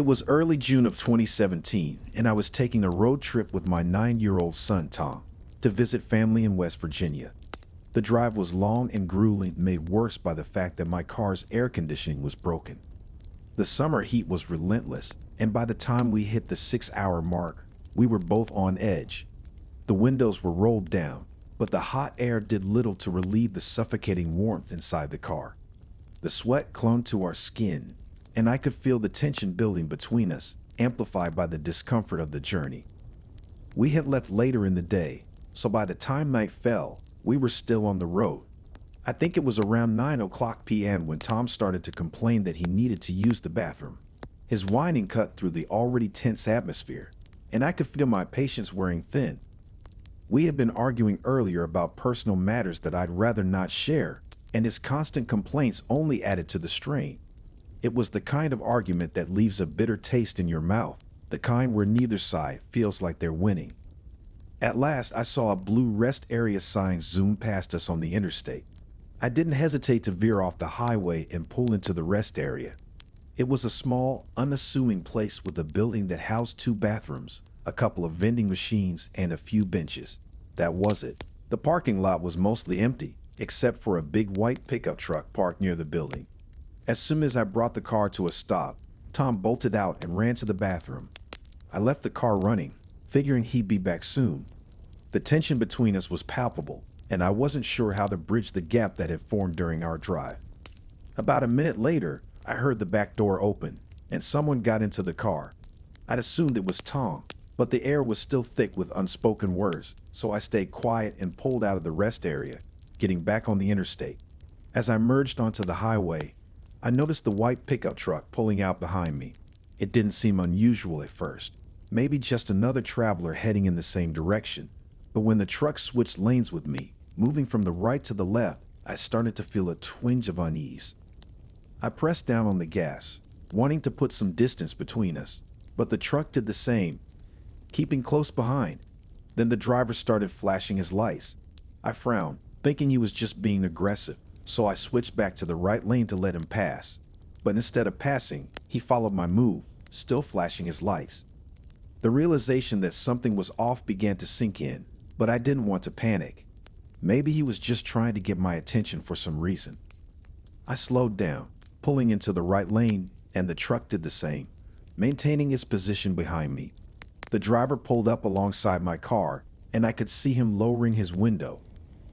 It was early June of 2017, and I was taking a road trip with my 9-year-old son, Tom, to visit family in West Virginia. The drive was long and grueling, made worse by the fact that my car's air conditioning was broken. The summer heat was relentless, and by the time we hit the 6-hour mark, we were both on edge. The windows were rolled down, but the hot air did little to relieve the suffocating warmth inside the car. The sweat clung to our skin, and I could feel the tension building between us, amplified by the discomfort of the journey. We had left later in the day, so by the time night fell, we were still on the road. I think it was around 9 p.m. when Tom started to complain that he needed to use the bathroom. His whining cut through the already tense atmosphere, and I could feel my patience wearing thin. We had been arguing earlier about personal matters that I'd rather not share, and his constant complaints only added to the strain. It was the kind of argument that leaves a bitter taste in your mouth, the kind where neither side feels like they're winning. At last, I saw a blue rest area sign zoom past us on the interstate. I didn't hesitate to veer off the highway and pull into the rest area. It was a small, unassuming place with a building that housed 2 bathrooms, a couple of vending machines, and a few benches. That was it. The parking lot was mostly empty, except for a big white pickup truck parked near the building. As soon as I brought the car to a stop, Tom bolted out and ran to the bathroom. I left the car running, figuring he'd be back soon. The tension between us was palpable, and I wasn't sure how to bridge the gap that had formed during our drive. About a minute later, I heard the back door open, and someone got into the car. I'd assumed it was Tom, but the air was still thick with unspoken words, so I stayed quiet and pulled out of the rest area, getting back on the interstate. As I merged onto the highway, I noticed the white pickup truck pulling out behind me. It didn't seem unusual at first, maybe just another traveler heading in the same direction. But when the truck switched lanes with me, moving from the right to the left, I started to feel a twinge of unease. I pressed down on the gas, wanting to put some distance between us, but the truck did the same, keeping close behind. Then the driver started flashing his lights. I frowned, thinking he was just being aggressive, so I switched back to the right lane to let him pass. But instead of passing, he followed my move, still flashing his lights. The realization that something was off began to sink in, but I didn't want to panic. Maybe he was just trying to get my attention for some reason. I slowed down, pulling into the right lane, and the truck did the same, maintaining its position behind me. The driver pulled up alongside my car, and I could see him lowering his window.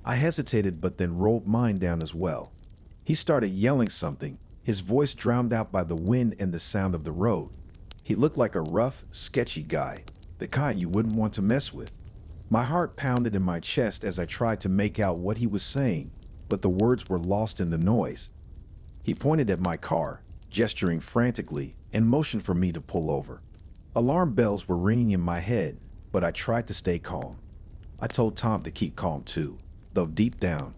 I hesitated but then rolled mine down as well. He started yelling something, his voice drowned out by the wind and the sound of the road. He looked like a rough, sketchy guy, the kind you wouldn't want to mess with. My heart pounded in my chest as I tried to make out what he was saying, but the words were lost in the noise. He pointed at my car, gesturing frantically, and motioned for me to pull over. Alarm bells were ringing in my head, but I tried to stay calm. I told Tom to keep calm too, though deep down,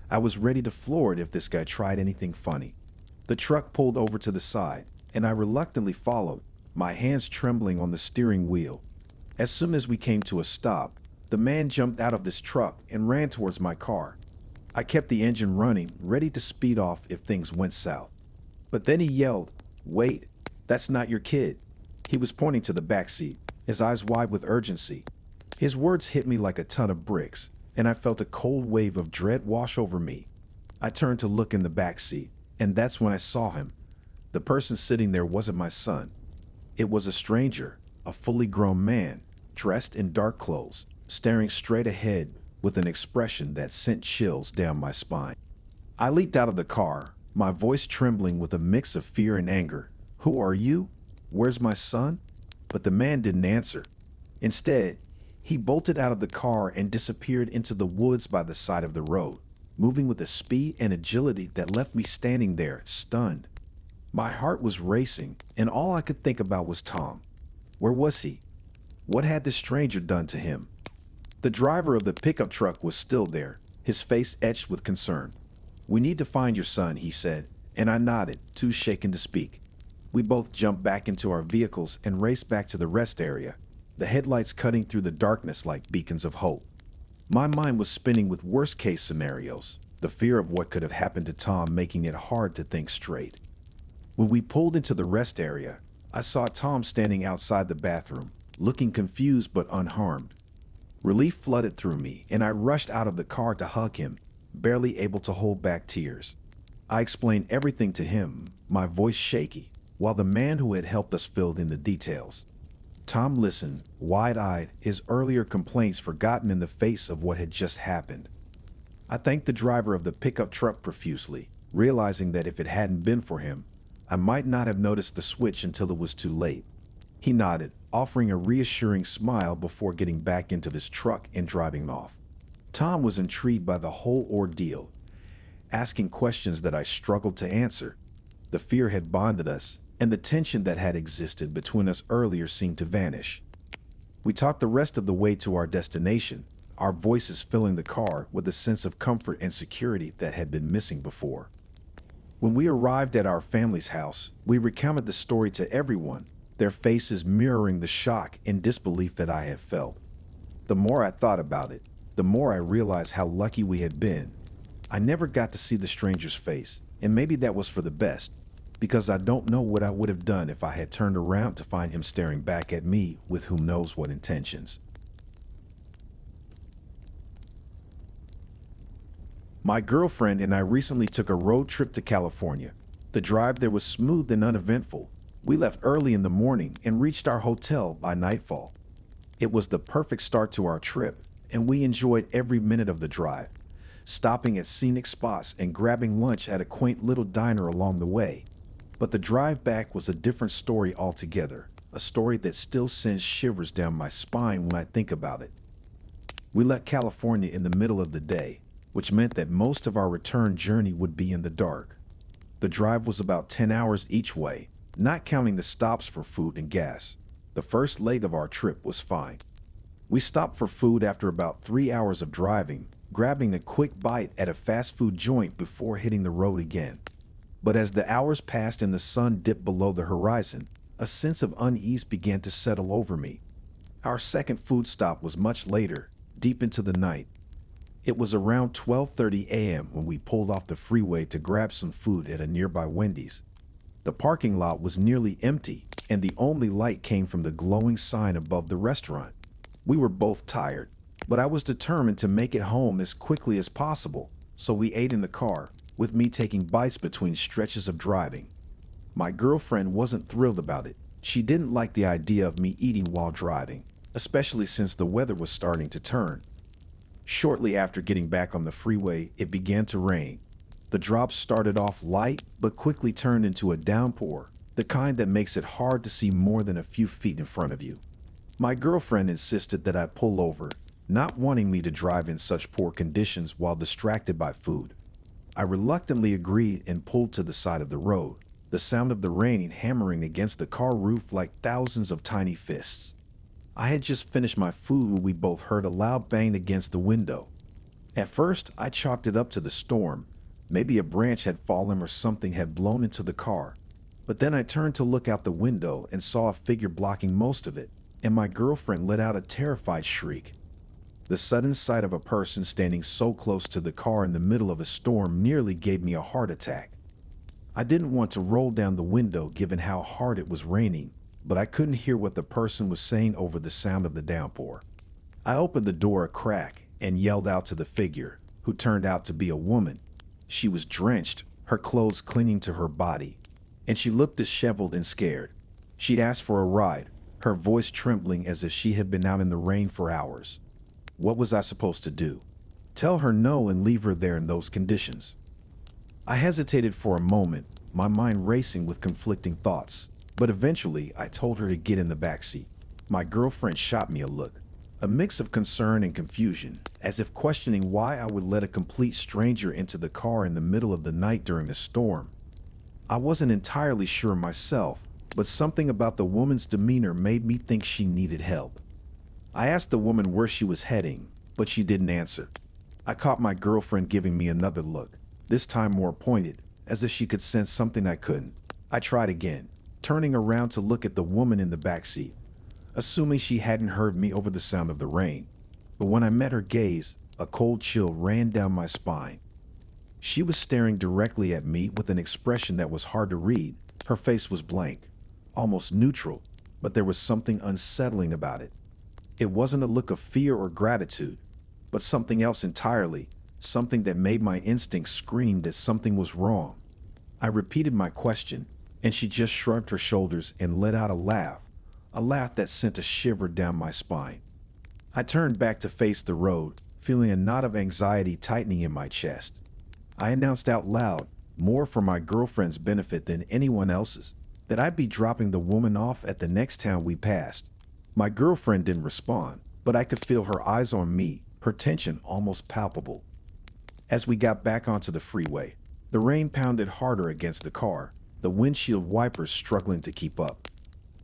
I was ready to floor it if this guy tried anything funny. The truck pulled over to the side, and I reluctantly followed, my hands trembling on the steering wheel. As soon as we came to a stop, the man jumped out of this truck and ran towards my car. I kept the engine running, ready to speed off if things went south. But then he yelled, "Wait, that's not your kid." He was pointing to the back seat, his eyes wide with urgency. His words hit me like a ton of bricks, and I felt a cold wave of dread wash over me. I turned to look in the back seat, and that's when I saw him. The person sitting there wasn't my son. It was a stranger, a fully grown man, dressed in dark clothes, staring straight ahead with an expression that sent chills down my spine. I leaped out of the car, my voice trembling with a mix of fear and anger. "Who are you? Where's my son?" But the man didn't answer. Instead, he bolted out of the car and disappeared into the woods by the side of the road, moving with a speed and agility that left me standing there, stunned. My heart was racing, and all I could think about was Tom. Where was he? What had this stranger done to him? The driver of the pickup truck was still there, his face etched with concern. "We need to find your son," he said, and I nodded, too shaken to speak. We both jumped back into our vehicles and raced back to the rest area, the headlights cutting through the darkness like beacons of hope. My mind was spinning with worst-case scenarios, the fear of what could have happened to Tom making it hard to think straight. When we pulled into the rest area, I saw Tom standing outside the bathroom, looking confused but unharmed. Relief flooded through me, and I rushed out of the car to hug him, barely able to hold back tears. I explained everything to him, my voice shaky, while the man who had helped us filled in the details. Tom listened, wide-eyed, his earlier complaints forgotten in the face of what had just happened. I thanked the driver of the pickup truck profusely, realizing that if it hadn't been for him, I might not have noticed the switch until it was too late. He nodded, offering a reassuring smile before getting back into his truck and driving off. Tom was intrigued by the whole ordeal, asking questions that I struggled to answer. The fear had bonded us, and the tension that had existed between us earlier seemed to vanish. We talked the rest of the way to our destination, our voices filling the car with a sense of comfort and security that had been missing before. When we arrived at our family's house, we recounted the story to everyone, their faces mirroring the shock and disbelief that I had felt. The more I thought about it, the more I realized how lucky we had been. I never got to see the stranger's face, and maybe that was for the best, because I don't know what I would have done if I had turned around to find him staring back at me with who knows what intentions. My girlfriend and I recently took a road trip to California. The drive there was smooth and uneventful. We left early in the morning and reached our hotel by nightfall. It was the perfect start to our trip, and we enjoyed every minute of the drive, stopping at scenic spots and grabbing lunch at a quaint little diner along the way. But the drive back was a different story altogether, a story that still sends shivers down my spine when I think about it. We left California in the middle of the day, which meant that most of our return journey would be in the dark. The drive was about 10 hours each way, not counting the stops for food and gas. The first leg of our trip was fine. We stopped for food after about 3 hours of driving, grabbing a quick bite at a fast food joint before hitting the road again. But as the hours passed and the sun dipped below the horizon, a sense of unease began to settle over me. Our second food stop was much later, deep into the night. It was around 12:30 a.m. when we pulled off the freeway to grab some food at a nearby Wendy's. The parking lot was nearly empty, and the only light came from the glowing sign above the restaurant. We were both tired, but I was determined to make it home as quickly as possible, so we ate in the car, with me taking bites between stretches of driving. My girlfriend wasn't thrilled about it. She didn't like the idea of me eating while driving, especially since the weather was starting to turn. Shortly after getting back on the freeway, it began to rain. The drops started off light, but quickly turned into a downpour, the kind that makes it hard to see more than a few feet in front of you. My girlfriend insisted that I pull over, not wanting me to drive in such poor conditions while distracted by food. I reluctantly agreed and pulled to the side of the road, the sound of the rain hammering against the car roof like thousands of tiny fists. I had just finished my food when we both heard a loud bang against the window. At first, I chalked it up to the storm. Maybe a branch had fallen or something had blown into the car. But then I turned to look out the window and saw a figure blocking most of it, and my girlfriend let out a terrified shriek. The sudden sight of a person standing so close to the car in the middle of a storm nearly gave me a heart attack. I didn't want to roll down the window given how hard it was raining, but I couldn't hear what the person was saying over the sound of the downpour. I opened the door a crack and yelled out to the figure, who turned out to be a woman. She was drenched, her clothes clinging to her body, and she looked disheveled and scared. She'd asked for a ride, her voice trembling as if she had been out in the rain for hours. What was I supposed to do? Tell her no and leave her there in those conditions? I hesitated for a moment, my mind racing with conflicting thoughts. But eventually, I told her to get in the backseat. My girlfriend shot me a look, a mix of concern and confusion, as if questioning why I would let a complete stranger into the car in the middle of the night during a storm. I wasn't entirely sure myself, but something about the woman's demeanor made me think she needed help. I asked the woman where she was heading, but she didn't answer. I caught my girlfriend giving me another look, this time more pointed, as if she could sense something I couldn't. I tried again, turning around to look at the woman in the backseat, assuming she hadn't heard me over the sound of the rain. But when I met her gaze, a cold chill ran down my spine. She was staring directly at me with an expression that was hard to read. Her face was blank. almost neutral, but there was something unsettling about it. It wasn't a look of fear or gratitude, but something else entirely, something that made my instincts scream that something was wrong. I repeated my question, and she just shrugged her shoulders and let out a laugh that sent a shiver down my spine. I turned back to face the road, feeling a knot of anxiety tightening in my chest. I announced out loud, more for my girlfriend's benefit than anyone else's, that I'd be dropping the woman off at the next town we passed. My girlfriend didn't respond, but I could feel her eyes on me, her tension almost palpable. As we got back onto the freeway, the rain pounded harder against the car, the windshield wipers struggling to keep up.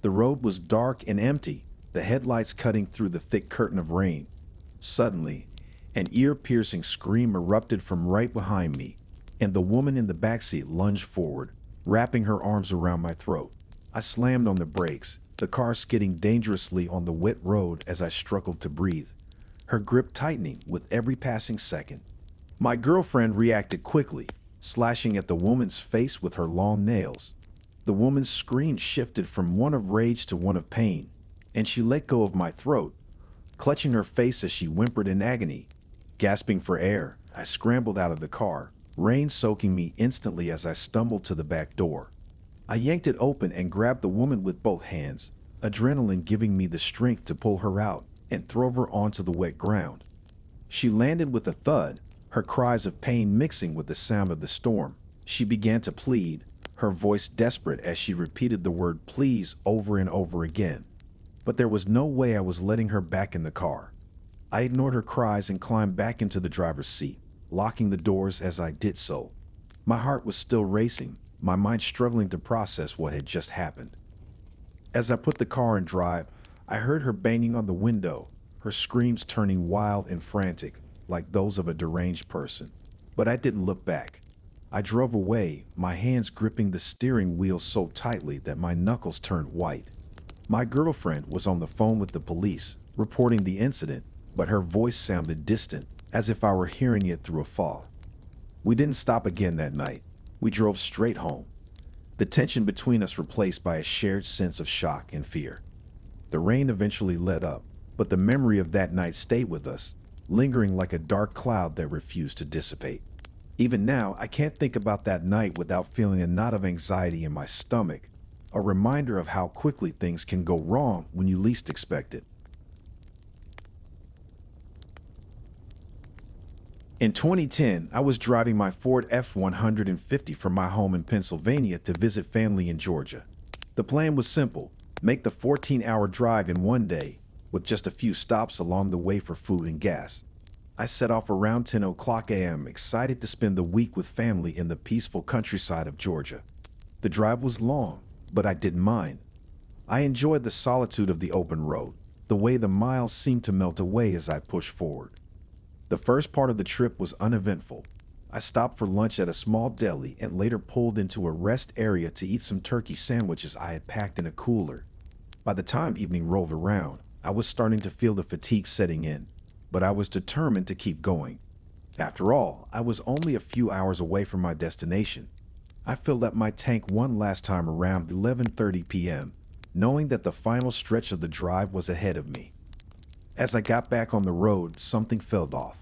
The road was dark and empty, the headlights cutting through the thick curtain of rain. Suddenly, an ear-piercing scream erupted from right behind me, and the woman in the backseat lunged forward, wrapping her arms around my throat. I slammed on the brakes, the car skidding dangerously on the wet road as I struggled to breathe, her grip tightening with every passing second. My girlfriend reacted quickly, slashing at the woman's face with her long nails. The woman's scream shifted from one of rage to one of pain, and she let go of my throat, clutching her face as she whimpered in agony. Gasping for air, I scrambled out of the car, rain soaking me instantly as I stumbled to the back door. I yanked it open and grabbed the woman with both hands, adrenaline giving me the strength to pull her out and throw her onto the wet ground. She landed with a thud, her cries of pain mixing with the sound of the storm. She began to plead, her voice desperate as she repeated the word please over and over again. But there was no way I was letting her back in the car. I ignored her cries and climbed back into the driver's seat, locking the doors as I did so. My heart was still racing, my mind struggling to process what had just happened. As I put the car in drive, I heard her banging on the window, her screams turning wild and frantic, like those of a deranged person. But I didn't look back. I drove away, my hands gripping the steering wheel so tightly that my knuckles turned white. My girlfriend was on the phone with the police, reporting the incident, but her voice sounded distant, as if I were hearing it through a fog. We didn't stop again that night. We drove straight home, the tension between us replaced by a shared sense of shock and fear. The rain eventually let up, but the memory of that night stayed with us, lingering like a dark cloud that refused to dissipate. Even now, I can't think about that night without feeling a knot of anxiety in my stomach, a reminder of how quickly things can go wrong when you least expect it. In 2010, I was driving my Ford F-150 from my home in Pennsylvania to visit family in Georgia. The plan was simple: make the 14-hour drive in one day, with just a few stops along the way for food and gas. I set off around 10 o'clock a.m., excited to spend the week with family in the peaceful countryside of Georgia. The drive was long, but I didn't mind. I enjoyed the solitude of the open road, the way the miles seemed to melt away as I pushed forward. The first part of the trip was uneventful. I stopped for lunch at a small deli and later pulled into a rest area to eat some turkey sandwiches I had packed in a cooler. By the time evening rolled around, I was starting to feel the fatigue setting in, but I was determined to keep going. After all, I was only a few hours away from my destination. I filled up my tank one last time around 11:30 p.m., knowing that the final stretch of the drive was ahead of me. As I got back on the road, something felt off.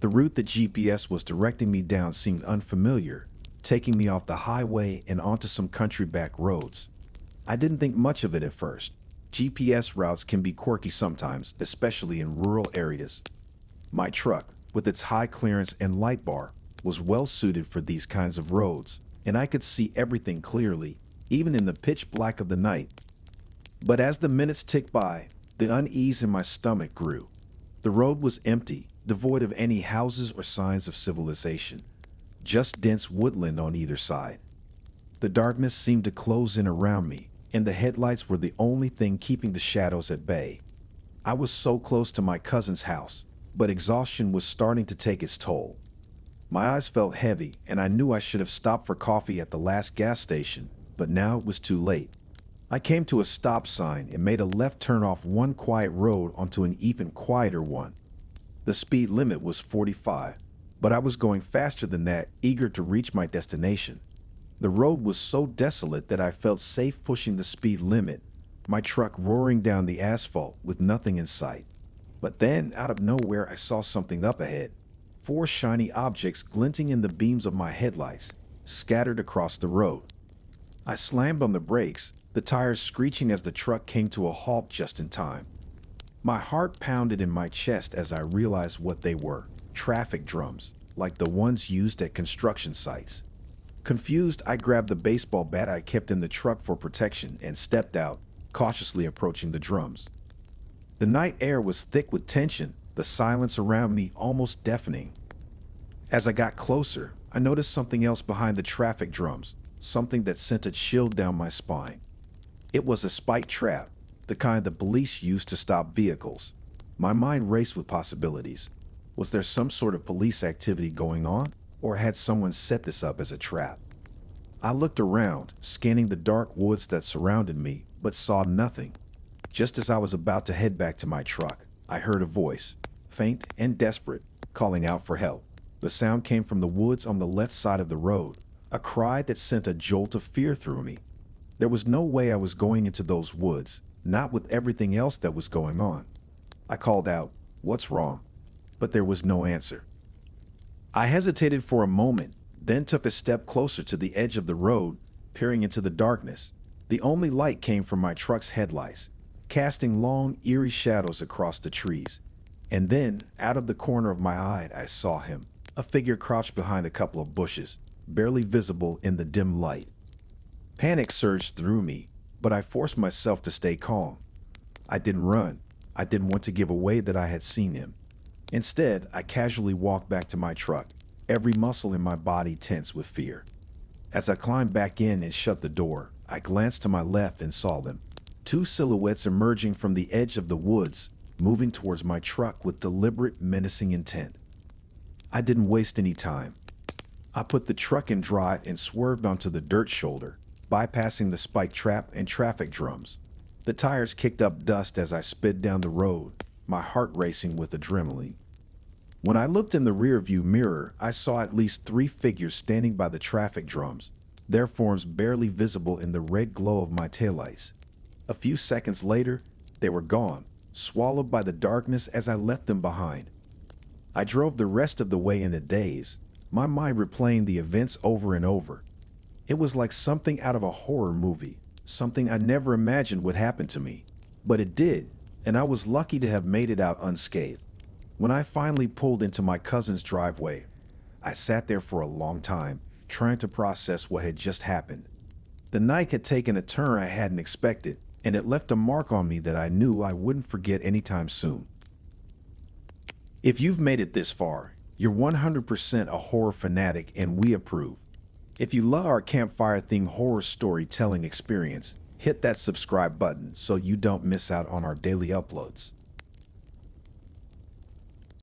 The route that GPS was directing me down seemed unfamiliar, taking me off the highway and onto some country back roads. I didn't think much of it at first. GPS routes can be quirky sometimes, especially in rural areas. My truck, with its high clearance and light bar, was well suited for these kinds of roads, and I could see everything clearly, even in the pitch black of the night. But as the minutes ticked by, the unease in my stomach grew. The road was empty, devoid of any houses or signs of civilization, just dense woodland on either side. The darkness seemed to close in around me, and the headlights were the only thing keeping the shadows at bay. I was so close to my cousin's house, but exhaustion was starting to take its toll. My eyes felt heavy, and I knew I should have stopped for coffee at the last gas station, but now it was too late. I came to a stop sign and made a left turn off one quiet road onto an even quieter one. The speed limit was 45, but I was going faster than that, eager to reach my destination. The road was so desolate that I felt safe pushing the speed limit, my truck roaring down the asphalt with nothing in sight. But then, out of nowhere, I saw something up ahead. Four shiny objects glinting in the beams of my headlights, scattered across the road. I slammed on the brakes, the tires screeching as the truck came to a halt just in time. My heart pounded in my chest as I realized what they were: traffic drums, like the ones used at construction sites. Confused, I grabbed the baseball bat I kept in the truck for protection and stepped out, cautiously approaching the drums. The night air was thick with tension, the silence around me almost deafening. As I got closer, I noticed something else behind the traffic drums, something that sent a chill down my spine. It was a spike trap, the kind the police use to stop vehicles. My mind raced with possibilities. Was there some sort of police activity going on, or had someone set this up as a trap? I looked around, scanning the dark woods that surrounded me, but saw nothing. Just as I was about to head back to my truck, I heard a voice, faint and desperate, calling out for help. The sound came from the woods on the left side of the road, a cry that sent a jolt of fear through me. There was no way I was going into those woods, not with everything else that was going on. I called out, "What's wrong?" But there was no answer. I hesitated for a moment, then took a step closer to the edge of the road, peering into the darkness. The only light came from my truck's headlights, casting long, eerie shadows across the trees. And then, out of the corner of my eye, I saw him, a figure crouched behind a couple of bushes, barely visible in the dim light. Panic surged through me, but I forced myself to stay calm. I didn't run. I didn't want to give away that I had seen him. Instead, I casually walked back to my truck, every muscle in my body tense with fear. As I climbed back in and shut the door, I glanced to my left and saw them. Two silhouettes emerging from the edge of the woods, moving towards my truck with deliberate, menacing intent. I didn't waste any time. I put the truck in drive and swerved onto the dirt shoulder, bypassing the spike trap and traffic drums. The tires kicked up dust as I sped down the road, my heart racing with adrenaline. When I looked in the rearview mirror, I saw at least three figures standing by the traffic drums, their forms barely visible in the red glow of my taillights. A few seconds later, they were gone, swallowed by the darkness as I left them behind. I drove the rest of the way in a daze, my mind replaying the events over and over. It was like something out of a horror movie, something I never imagined would happen to me. But it did, and I was lucky to have made it out unscathed. When I finally pulled into my cousin's driveway, I sat there for a long time, trying to process what had just happened. The night had taken a turn I hadn't expected, and it left a mark on me that I knew I wouldn't forget anytime soon. If you've made it this far, you're 100% a horror fanatic, and we approve. If you love our campfire-themed horror storytelling experience, hit that subscribe button so you don't miss out on our daily uploads.